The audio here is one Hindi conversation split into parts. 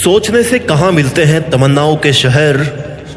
सोचने से कहाँ मिलते हैं तमन्नाओं के शहर,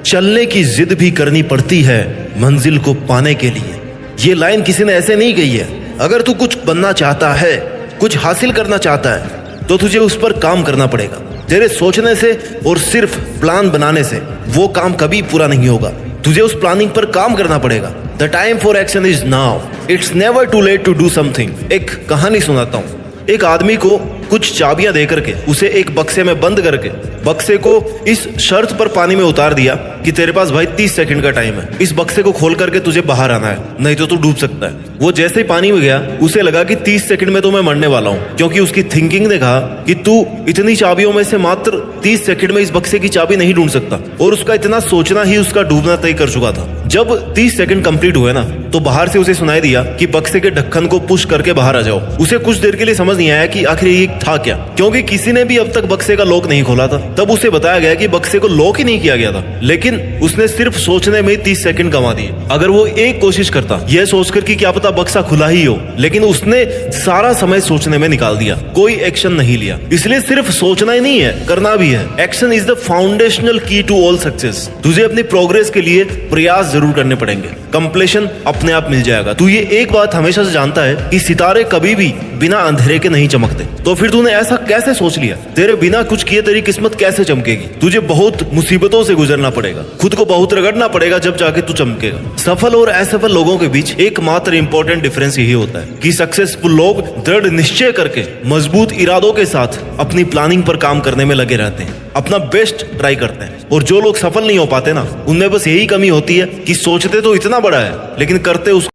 चलने की जिद भी करनी पड़ती है मंजिल को पाने के लिए। ये लाइन किसी ने ऐसे नहीं कही है। अगर तू कुछ बनना चाहता है, कुछ हासिल करना चाहता है, तो तुझे उस पर काम करना पड़ेगा। तेरे सोचने से और सिर्फ प्लान बनाने से वो काम कभी पूरा नहीं होगा। तुझे उस प्लानिंग पर काम करना पड़ेगा। The time for action is now, it's never too late to do something. एक कहानी सुनाता हूँ। एक आदमी को कुछ चाबियां दे करके उसे एक बक्से में बंद करके बक्से को इस शर्त पर पानी में उतार दिया कि तेरे पास भाई 30 सेकंड का टाइम है, इस बक्से को खोल करके तुझे बाहर आना है, नहीं तो तू डूब सकता है। वो जैसे ही पानी में गया उसे लगा कि 30 सेकंड में तो मैं मरने वाला हूँ, क्योंकि उसकी थिंकिंग ने कहा कि तू इतनी चाबियों में से मात्र 30 सेकंड में इस बक्से की चाबी नहीं ढूंढ सकता। और उसका इतना सोचना ही उसका डूबना तय कर चुका था। जब 30 सेकंड कंप्लीट हुए ना, तो बाहर से उसे सुनाई दिया कि बक्से के ढक्कन को पुश करके बाहर आ जाओ। उसे कुछ देर के लिए समझ नहीं आया कि आखिर ये था क्या, क्योंकि किसी ने भी अब तक बक्से का लॉक नहीं खोला था। तब उसे बताया गया कि बक्से को लॉक ही नहीं किया गया था, लेकिन उसने सिर्फ सोचने में 30 सेकंड गंवा दिए। अगर वो एक कोशिश करता यह सोचकर कि क्या पता बक्सा खुला ही हो, लेकिन उसने सारा समय सोचने में निकाल दिया, कोई एक्शन नहीं लिया। इसलिए सिर्फ सोचना ही नहीं है, करना भी है। एक्शन इज द फाउंडेशनल की टू ऑल सक्सेस। तुझे अपनी प्रोग्रेस के लिए प्रयास जरूर करने पड़ेंगे, कंप्लीशन अपने आप मिल जाएगा। तू ये एक बात हमेशा से जानता है कि सितारे कभी भी बिना अंधेरे के नहीं चमकते, तो फिर तूने ऐसा कैसे सोच लिया? तेरे बिना कुछ किए तेरी किस्मत कैसे चमकेगी? तुझे बहुत मुसीबतों से गुजरना पड़ेगा, खुद को बहुत रगड़ना पड़ेगा, जब जाके तू चमकेगा। सफल और असफल लोगों के बीच एकमात्र इंपॉर्टेंट डिफरेंस यही होता है कि सक्सेसफुल लोग दृढ़ निश्चय करके मजबूत इरादों के साथ अपनी प्लानिंग पर काम करने में लगे रहते हैं, अपना बेस्ट ट्राई करते हैं। और जो लोग सफल नहीं हो पाते ना, उनमें बस यही कमी होती है कि सोचते तो इतना बड़ा है लेकिन करते उस